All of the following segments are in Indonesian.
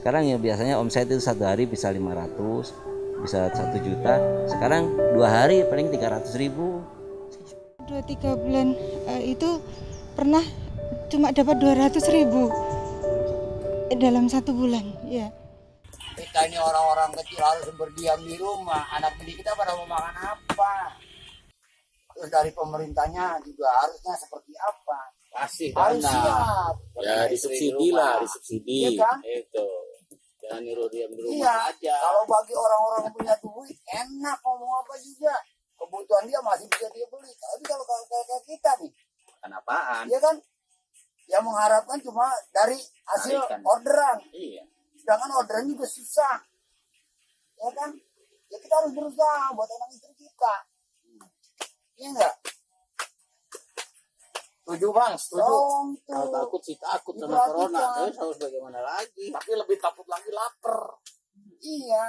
Sekarang ya biasanya omset itu satu hari bisa 500, bisa 1 juta. Sekarang 2 hari paling 300.000. 2-3 bulan itu pernah cuma dapat 200.000 dalam 1 bulan, ya. Kita ini orang-orang kecil harus berdiam di rumah. Anak didik kita pada mau makan apa? Terus dari pemerintahnya juga harusnya seperti apa? Kasih Harus dana. siap. Ya disubsidi lah, disubsidi. Iya kan? Itu. Jangan nyuruh diam di rumah Iya. aja. Kalau bagi orang-orang yang punya duit, enak ngomong apa juga. Kebutuhan dia masih bisa dia beli. Tapi kalau kayak kita nih, Kenapaan? dia kan yang mengharapkan cuma dari hasil Tarikan. orderan. Iya. Sedangkan orderan juga susah. Ya kan? Ya kita harus berusaha buat anak istri kita. Iya enggak? Setuju bang, setuju. Kalau Tuh. takut sih takut sama Diperhatikan. corona. Terus harus bagaimana lagi? Tapi lebih takut lagi lapar. Iya.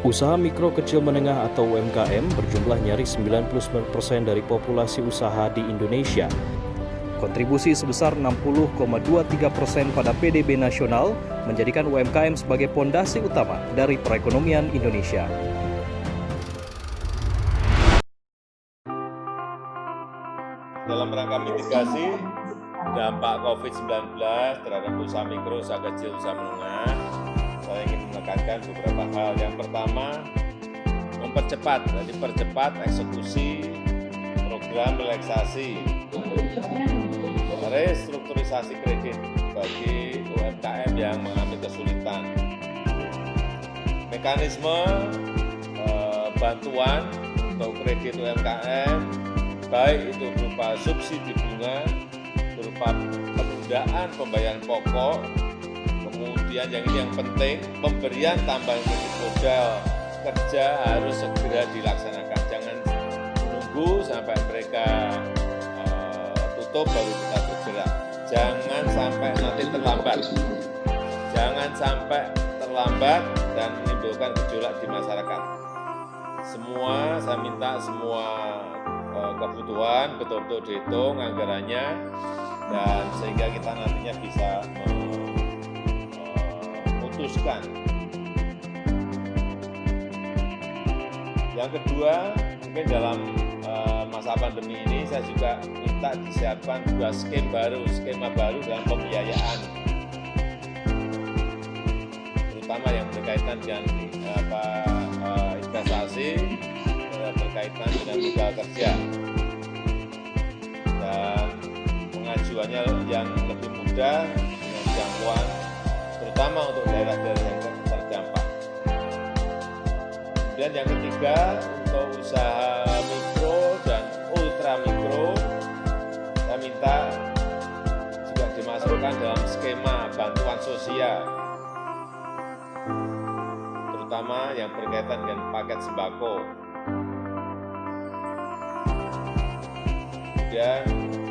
Usaha mikro kecil menengah atau UMKM berjumlah nyaris 99% dari populasi usaha di Indonesia. Kontribusi sebesar 60,23% pada PDB nasional menjadikan UMKM sebagai pondasi utama dari perekonomian Indonesia. Dalam rangka mitigasi dampak COVID-19 terhadap usaha mikro, usaha kecil, usaha menengah, saya ingin menekankan beberapa hal. Yang pertama, dipercepat eksekusi program relaksasi restrukturisasi kredit bagi UMKM yang mengalami kesulitan. Mekanisme bantuan untuk kredit UMKM, baik itu berupa subsidi bunga, berupa penundaan pembayaran pokok, kemudian yang penting, pemberian tambahan kredit modal kerja harus segera dilaksanakan. Jangan menunggu sampai mereka tutup baru kita bergerak. Jangan sampai nanti terlambat. Jangan sampai terlambat dan menimbulkan gejolak di masyarakat. Saya minta semua kebutuhan betul-betul dihitung anggarannya, dan sehingga kita nantinya bisa memutuskan. Yang kedua, mungkin dalam masa pandemi ini saya juga minta disiapkan 2 skema baru dalam pembiayaan, terutama yang berkaitan dengan investasi, berkaitan dengan modal kerja, dan pengajuannya yang lebih mudah dengan jangkauan, terutama untuk daerah-daerah yang terdampak. Kemudian yang ketiga, untuk usaha mikro dan ultra mikro, saya minta juga dimasukkan dalam skema bantuan sosial, terutama yang berkaitan dengan paket sembako. Kemudian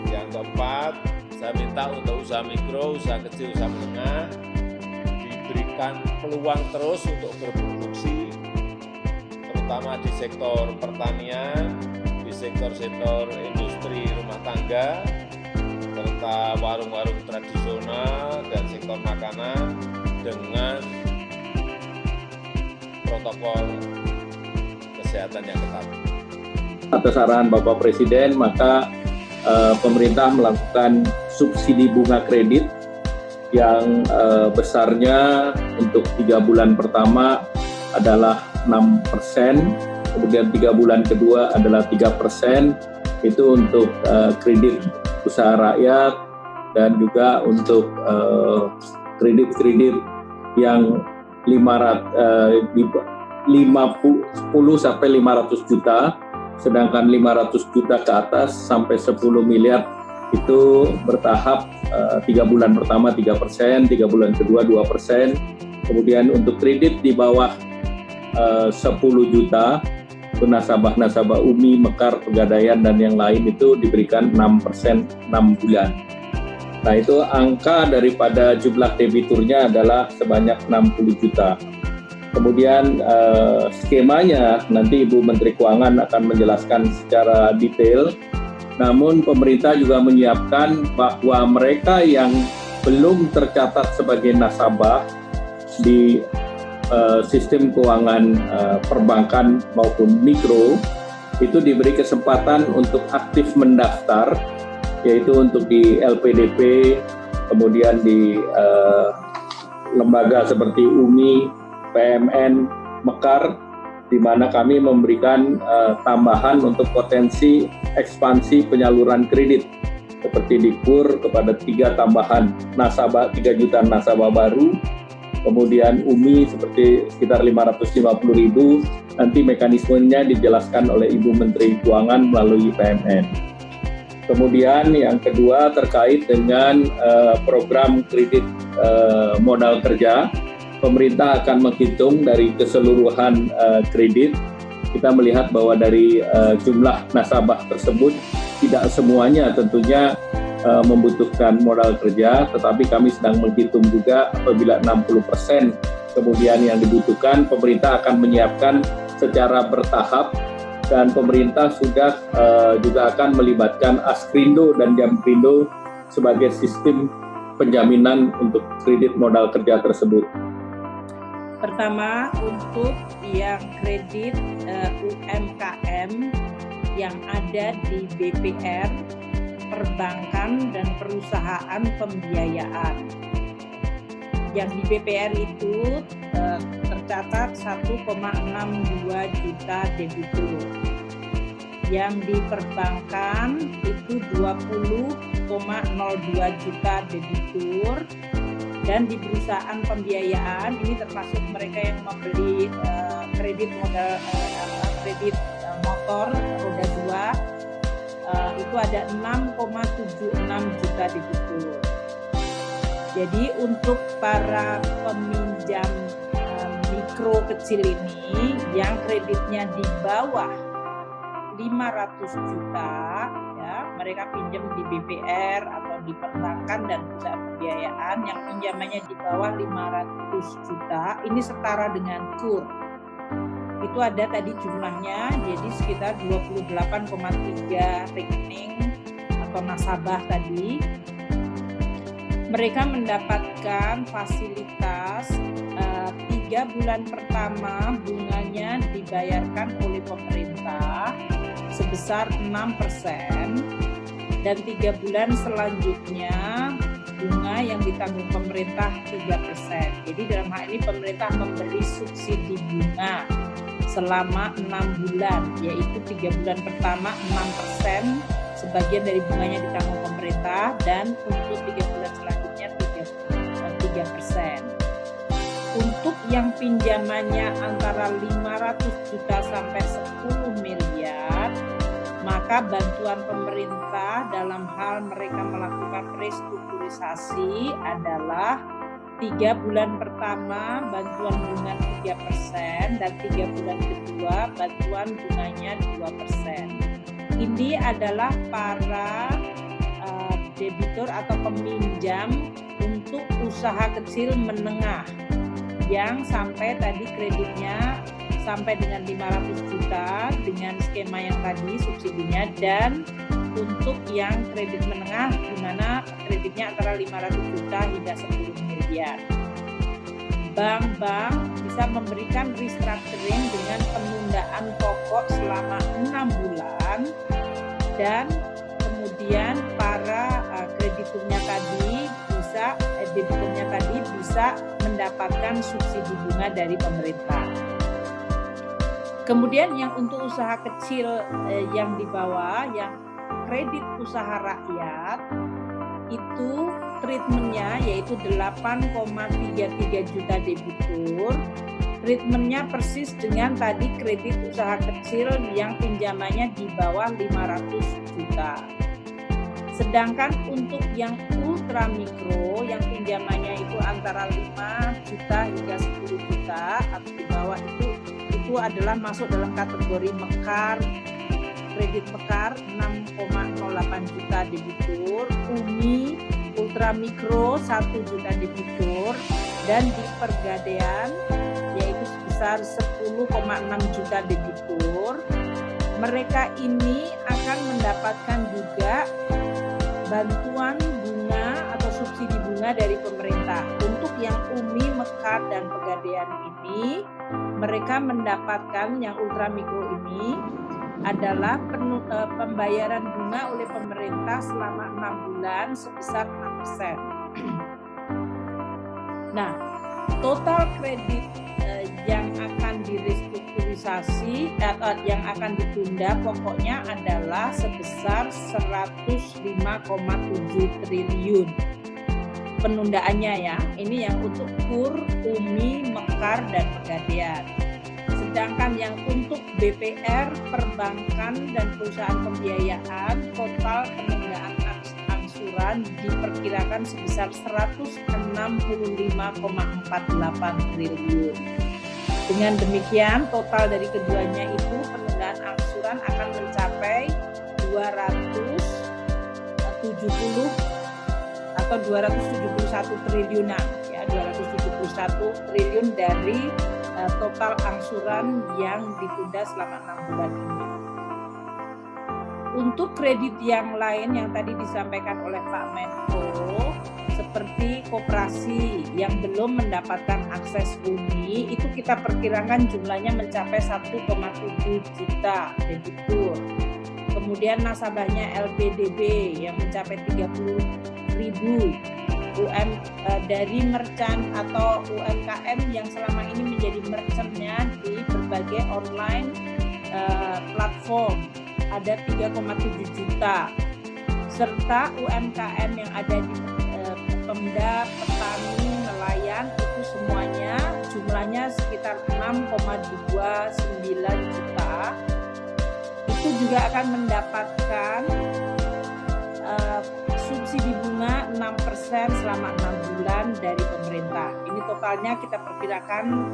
yang keempat, saya minta untuk usaha mikro, usaha kecil, usaha menengah diberikan peluang terus untuk berproduksi, terutama di sektor pertanian, di sektor-sektor industri rumah tangga, serta warung-warung tradisional dan sektor makanan dengan protokol kesehatan yang ketat. Atas arahan Bapak Presiden, maka pemerintah melakukan subsidi bunga kredit yang besarnya untuk 3 bulan pertama adalah 6%, kemudian 3 bulan kedua adalah 3%, itu untuk kredit usaha rakyat, dan juga untuk kredit-kredit yang 50 sampai 500 juta, sedangkan 500 juta ke atas sampai 10 miliar itu bertahap 3 bulan pertama 3%, 3 bulan kedua 2%, kemudian untuk kredit di bawah 10 juta, itu nasabah-nasabah UMI, Mekar, Pegadaian, dan yang lain itu diberikan 6% 6 bulan. Nah, itu angka daripada jumlah debiturnya adalah sebanyak 60 juta. Kemudian skemanya nanti Ibu Menteri Keuangan akan menjelaskan secara detail Namun pemerintah juga menyiapkan bahwa mereka yang belum tercatat sebagai nasabah di sistem keuangan perbankan maupun mikro itu diberi kesempatan untuk aktif mendaftar, yaitu untuk di LPDP, kemudian di lembaga seperti UMI, PMN, Mekar, di mana kami memberikan tambahan untuk potensi ekspansi penyaluran kredit seperti di KUR kepada 3 juta nasabah baru, kemudian UMI seperti sekitar 550.000, nanti mekanismenya dijelaskan oleh Ibu Menteri Keuangan melalui PMN. Kemudian yang kedua terkait dengan program kredit modal kerja, pemerintah akan menghitung dari keseluruhan kredit. Kita melihat bahwa dari jumlah nasabah tersebut tidak semuanya tentunya membutuhkan modal kerja, tetapi kami sedang menghitung juga apabila 60% kemudian yang dibutuhkan, pemerintah akan menyiapkan secara bertahap, dan pemerintah sudah juga akan melibatkan Askrindo dan Jamkrindo sebagai sistem penjaminan untuk kredit modal kerja tersebut. Pertama, untuk yang kredit UMKM yang ada di BPR, perbankan dan perusahaan pembiayaan. Yang di BPR itu tercatat 1,62 juta debitur. Yang di perbankan itu 20,02 juta debitur. Dan di perusahaan pembiayaan ini termasuk mereka yang membeli kredit modal kredit motor roda 2 itu ada 6,76 juta debitur. Jadi untuk para peminjam mikro kecil ini yang kreditnya di bawah 500 juta, ya, mereka pinjam di BPR atau di perbankan dan perusahaan pembiayaan yang pinjamannya di bawah 500 juta, ini setara dengan KUR. Itu ada tadi jumlahnya, jadi sekitar 28,3 rekening atau nasabah tadi. Mereka mendapatkan fasilitas 3 bulan pertama bunganya dibayarkan oleh pemerintah sebesar 6%, dan 3 bulan selanjutnya bunga yang ditanggung pemerintah 3%. Jadi dalam hal ini pemerintah memberi subsidi bunga selama 6 bulan, yaitu 3 bulan pertama 6%, sebagian dari bunganya ditanggung pemerintah, dan untuk 3 bulan selanjutnya 3%. Untuk yang pinjamannya antara 500 juta sampai 10 miliar, maka bantuan pemerintah dalam hal mereka melakukan restrukturisasi adalah 3 bulan pertama bantuan bunga 3% dan 3 bulan kedua bantuan bunganya 2%. Ini adalah para debitur atau peminjam untuk usaha kecil menengah yang sampai tadi kreditnya sampai dengan 500 juta dengan skema yang tadi subsidinya, dan untuk yang kredit menengah di mana kreditnya antara 500 juta hingga 10 miliar. Bank-bank bisa memberikan restructuring dengan penundaan pokok selama 6 bulan, dan kemudian para krediturnya tadi bisa mendapatkan subsidi bunga dari pemerintah. Kemudian yang untuk usaha kecil yang di bawah, yang kredit usaha rakyat, itu treatmentnya yaitu 8,33 juta debitur. Treatmentnya persis dengan tadi kredit usaha kecil yang pinjamannya di bawah 500 juta. Sedangkan untuk yang ultra mikro yang pinjamannya itu antara 5 juta hingga 10 juta atau di bawah itu adalah masuk dalam kategori Mekar, kredit Mekar 6,08 juta debitur, UMI ultra mikro 1 juta debitur, dan di Pergadean yaitu sebesar 10,6 juta debitur. mereka ini akan mendapatkan juga bantuan bunga atau subsidi bunga dari pemerintah. Untuk yang UMI, Mekar, dan Pegadaian ini, mereka mendapatkan yang ultramikro ini adalah pembayaran bunga oleh pemerintah selama 6 bulan sebesar 6%. Nah, total kredit yang akan direstrukturisasi yang akan ditunda pokoknya adalah sebesar 105,7 triliun. Penundaannya ya, ini yang untuk KUR, UMI, Mekar, dan Pegadaian. Sedangkan yang untuk BPR, perbankan, dan perusahaan pembiayaan, total penundaan angsuran diperkirakan sebesar 165,48 triliun. Dengan demikian, total dari keduanya itu penundaan angsuran akan mencapai 270 atau 271 triliunan, ya 271 triliun dari total angsuran yang ditunda selama 6 bulan ini. Untuk kredit yang lain yang tadi disampaikan oleh Pak Menko, seperti koperasi yang belum mendapatkan akses UMI, itu kita perkirakan jumlahnya mencapai 1,7 juta debitur. Kemudian nasabahnya LPDB yang mencapai 30.000, dari merchant atau UMKM yang selama ini menjadi merchantnya di berbagai online platform ada 3,7 juta, serta UMKM yang ada di Pemda, petani, nelayan, itu semuanya jumlahnya sekitar 6,29 juta. Itu juga akan mendapatkan subsidi bunga 6% selama 6 bulan dari pemerintah. Ini totalnya kita perkirakan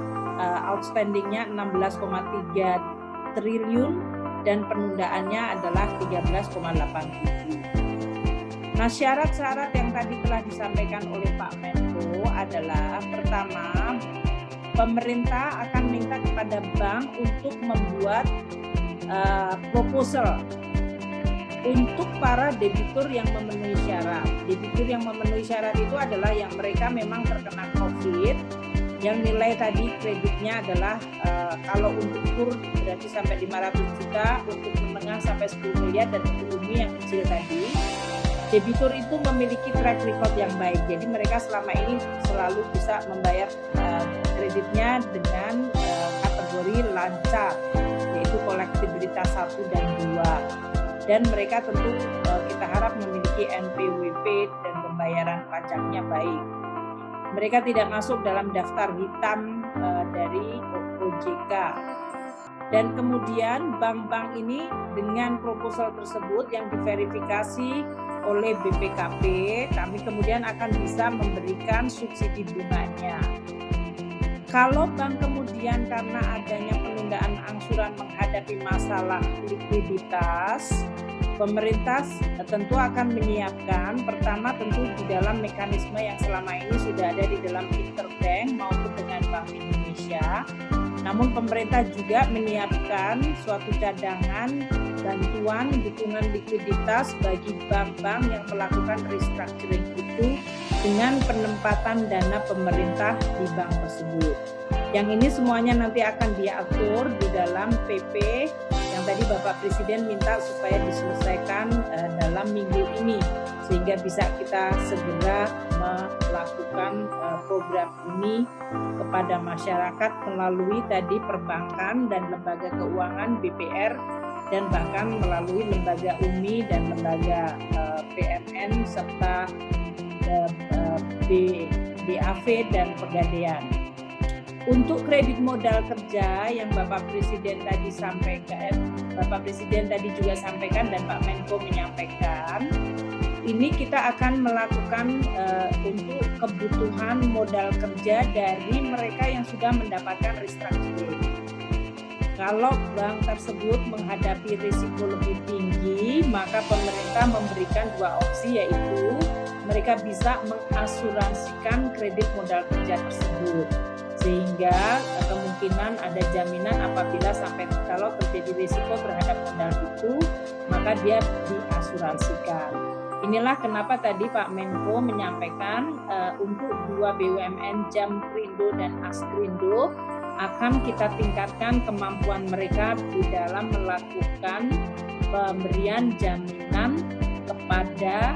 outstandingnya 16,3 triliun dan penundaannya adalah 13,87. Nah, syarat-syarat yang tadi telah disampaikan oleh Pak Menko adalah pertama, pemerintah akan minta kepada bank untuk membuat proposal untuk para debitur yang memenuhi syarat. Debitur yang memenuhi syarat itu adalah yang mereka memang terkena COVID, yang nilai tadi kreditnya adalah kalau untuk KUR berarti sampai 500 juta, untuk menengah sampai 10 miliar, dan untuk UMI yang kecil tadi. Debitur itu memiliki track record yang baik, jadi mereka selama ini selalu bisa membayar kreditnya dengan kategori lancar, yaitu kolektibilitas 1 dan 2. Dan mereka tentu kita harap memiliki NPWP dan pembayaran pajaknya baik. Mereka tidak masuk dalam daftar hitam dari OJK. Dan kemudian bank-bank ini dengan proposal tersebut yang diverifikasi oleh BPKP, kami kemudian akan bisa memberikan subsidi bunganya. Kalau bank kemudian karena adanya penundaan angsuran menghadapi masalah likuiditas, pemerintah tentu akan menyiapkan, pertama tentu di dalam mekanisme yang selama ini sudah ada di dalam interbank maupun dengan Bank Indonesia. Namun pemerintah juga menyiapkan suatu cadangan bantuan dukungan likuiditas bagi bank-bank yang melakukan restructuring itu dengan penempatan dana pemerintah di bank tersebut. Yang ini semuanya nanti akan diatur di dalam PP yang tadi Bapak Presiden minta supaya diselesaikan dalam minggu ini, sehingga bisa kita segera melakukan program ini kepada masyarakat melalui tadi perbankan dan lembaga keuangan BPR, dan bahkan melalui lembaga UMI dan lembaga PMN serta BAV dan Pegadaian. Untuk kredit modal kerja yang Bapak Presiden tadi juga sampaikan dan Pak Menko menyampaikan, ini kita akan melakukan untuk kebutuhan modal kerja dari mereka yang sudah mendapatkan restructuring. Kalau bank tersebut menghadapi risiko lebih tinggi, maka pemerintah memberikan dua opsi, yaitu mereka bisa mengasuransikan kredit modal kerja tersebut. sehingga kemungkinan ada jaminan apabila sampai kalau terjadi risiko terhadap modal itu, maka dia diasuransikan. Inilah kenapa tadi Pak Menko menyampaikan untuk 2 BUMN Jamkrindo dan Askrindo akan kita tingkatkan kemampuan mereka di dalam melakukan pemberian jaminan kepada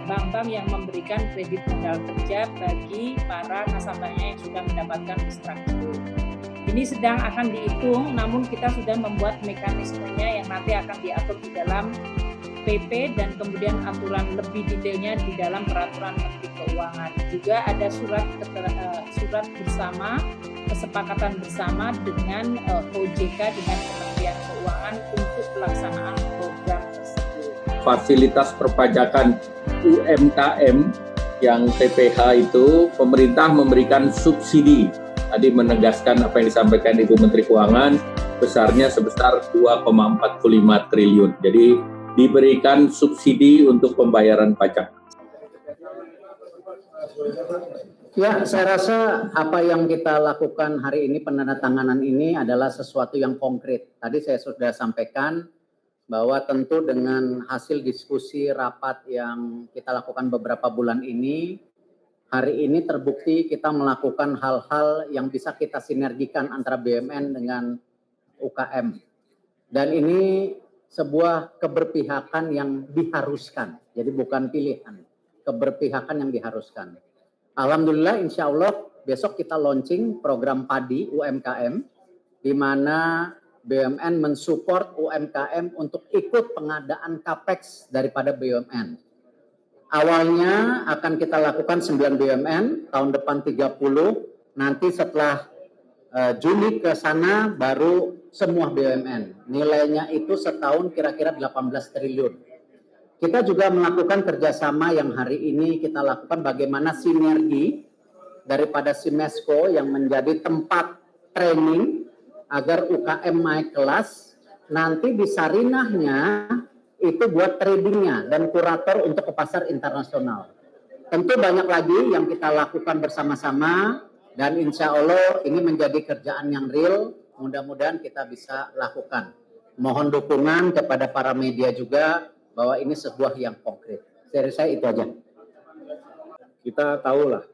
bank-bank yang memberikan kredit modal kerja bagi para nasabahnya yang sudah mendapatkan restructuring. Ini sedang akan dihitung, namun kita sudah membuat mekanismenya yang nanti akan diatur di dalam PP dan kemudian aturan lebih detailnya di dalam peraturan Menteri Keuangan. Juga ada surat bersama, kesepakatan bersama dengan OJK dengan Kementerian Keuangan untuk pelaksanaan program tersebut. Fasilitas perpajakan UMKM yang PPH itu pemerintah memberikan subsidi. Tadi menegaskan apa yang disampaikan Ibu Menteri Keuangan, besarnya sebesar 2,45 triliun. Jadi diberikan subsidi untuk pembayaran pajak. Ya, saya rasa apa yang kita lakukan hari ini, penandatanganan ini adalah sesuatu yang konkret. Tadi saya sudah sampaikan bahwa tentu dengan hasil diskusi rapat yang kita lakukan beberapa bulan ini, hari ini terbukti kita melakukan hal-hal yang bisa kita sinergikan antara BUMN dengan UKM. Dan ini sebuah keberpihakan yang diharuskan, jadi bukan pilihan, keberpihakan yang diharuskan. Alhamdulillah, insya Allah besok kita launching program padi UMKM, di mana BUMN mensupport UMKM untuk ikut pengadaan CAPEX daripada BUMN. Awalnya akan kita lakukan 9 BUMN, tahun depan 30, nanti setelah Juni ke sana baru semua BUMN. Nilainya itu setahun kira-kira 18 triliun. Kita juga melakukan kerjasama yang hari ini kita lakukan bagaimana sinergi daripada Simesco yang menjadi tempat training agar UKM naik kelas, nanti di Sarinahnya itu buat tradingnya dan kurator untuk ke pasar internasional. Tentu banyak lagi yang kita lakukan bersama-sama dan insya Allah ini menjadi kerjaan yang real, mudah-mudahan kita bisa lakukan. Mohon dukungan kepada para media juga bahwa ini sebuah yang konkret. Dari saya itu aja. Kita tahulah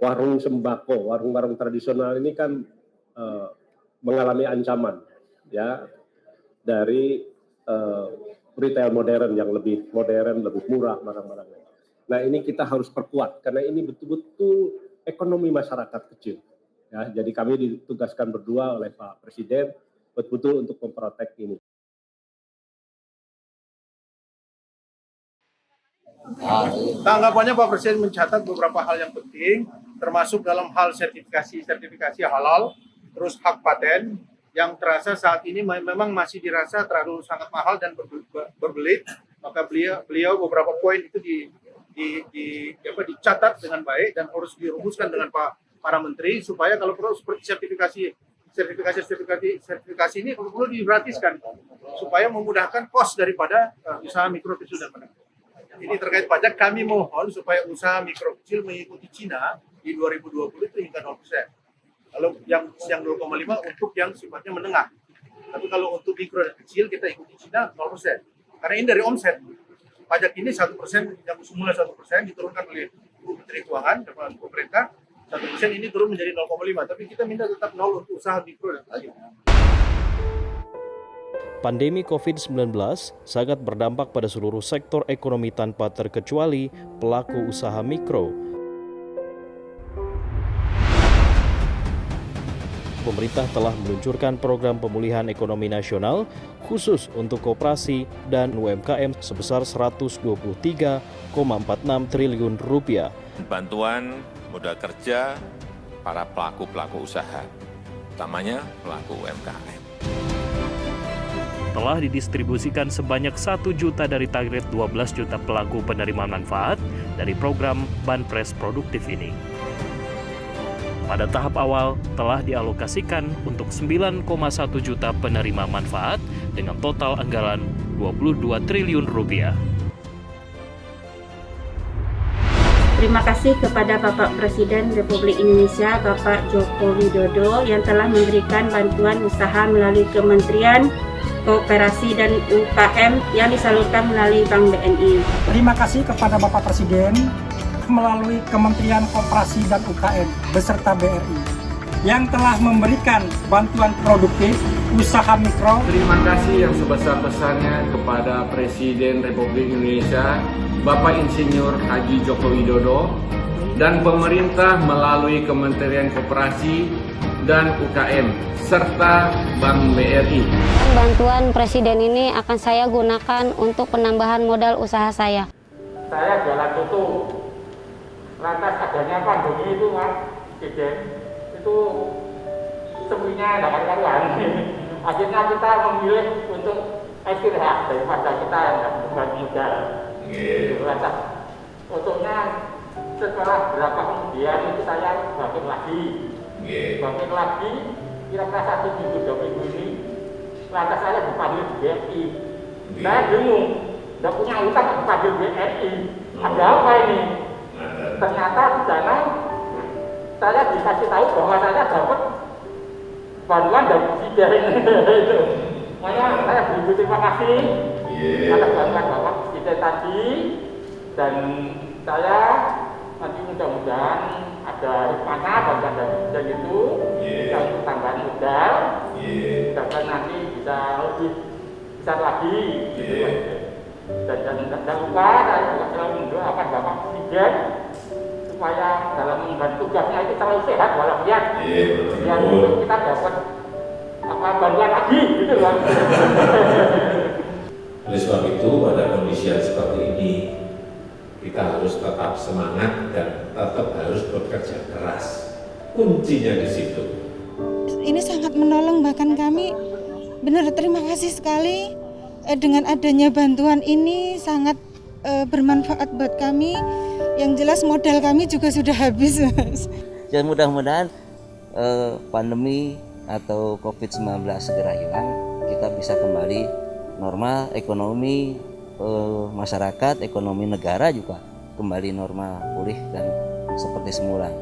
warung sembako, warung-warung tradisional ini kan mengalami ancaman ya dari retail modern yang lebih modern, lebih murah barang-barangnya. Nah ini kita harus perkuat karena ini betul-betul ekonomi masyarakat kecil. Ya, jadi kami ditugaskan berdua oleh Pak Presiden betul-betul untuk memprotek ini. Tanggapannya Pak Presiden mencatat beberapa hal yang penting, termasuk dalam hal sertifikasi halal, terus hak paten yang terasa saat ini memang masih dirasa terlalu sangat mahal dan berbelit. Maka beliau beberapa poin itu dicatat dengan baik dan harus dirumuskan dengan para menteri supaya kalau perlu seperti sertifikasi ini perlu digratiskan supaya memudahkan kos daripada usaha mikro kecil dan menengah. Ini terkait pajak, kami mohon supaya usaha mikro kecil mengikuti Cina di 2020 itu hingga 0%. Kalau yang 0,5 untuk yang sifatnya menengah. Tapi kalau untuk mikro dan kecil kita ikuti Cina 0%. Karena ini dari omset. Pajak ini 1%, yang semula 1% diturunkan oleh Ibu Menteri Keuangan dan pemerintah. 1% ini turun menjadi 0,5. Tapi kita minta tetap 0 untuk usaha mikro dan kecil. Pandemi COVID-19 sangat berdampak pada seluruh sektor ekonomi tanpa terkecuali pelaku usaha mikro. Pemerintah telah meluncurkan program pemulihan ekonomi nasional khusus untuk koperasi dan UMKM sebesar Rp123,46 triliun. Bantuan modal kerja para pelaku-pelaku usaha, utamanya pelaku UMKM. Telah didistribusikan sebanyak 1 juta dari target 12 juta pelaku penerima manfaat dari program Banpres Produktif ini. Pada tahap awal telah dialokasikan untuk 9,1 juta penerima manfaat dengan total anggaran Rp22 triliun. Terima kasih kepada Bapak Presiden Republik Indonesia, Bapak Joko Widodo yang telah memberikan bantuan usaha melalui Kementerian Koperasi dan UKM yang disalurkan melalui Bank BNI. Terima kasih kepada Bapak Presiden melalui Kementerian Koperasi dan UKM beserta BRI yang telah memberikan bantuan produktif usaha mikro. Terima kasih yang sebesar-besarnya kepada Presiden Republik Indonesia Bapak Insinyur Haji Joko Widodo dan pemerintah melalui Kementerian Koperasi dan UKM serta Bank BRI. Bantuan Presiden ini akan saya gunakan untuk penambahan modal usaha saya. Saya jualan tutup. Lantas adanya pandemi itu Mas Presiden, itu semuanya tidak karuan. Akhirnya kita memilih untuk istirahat daripada kita beban modal. Lantas untuknya setelah berapa kemudian itu saya bangkit lagi. Bangkit lagi, kira-kira 1 minggu 2 minggu ini, lantas saya dipanggil BNI. Saya bingung, tidak punya utang dipanggil BNI. Ada apa ini? Ternyata di sana saya dikasih tahu bahwa saya dapat bantuan dari Presiden. Makanya saya berterima kasih atas bantuan Bapak Presiden tadi, dan saya nanti mudah-mudahan ada hikmahnya bantuan dari Presiden itu bisa untuk tambahan modal, mudah-mudahan nanti bisa lebih besar lagi. Dan jangan lupa saya juga selalu mendoakan Bapak Presiden supaya dalam mengemban tugasnya itu selalu sehat walafiat, biar kita dapat bantuan lagi gitu loh. Oleh sebab itu pada kondisi yang seperti ini kita harus tetap semangat dan tetap harus bekerja keras. Kuncinya di situ. Ini sangat menolong, bahkan kami benar terima kasih sekali dengan adanya bantuan ini, sangat bermanfaat buat kami. Yang jelas modal kami juga sudah habis, Mas. Dan mudah-mudahan pandemi atau COVID-19 segera hilang, kita bisa kembali normal, ekonomi masyarakat, ekonomi negara juga kembali normal, pulih dan seperti semula.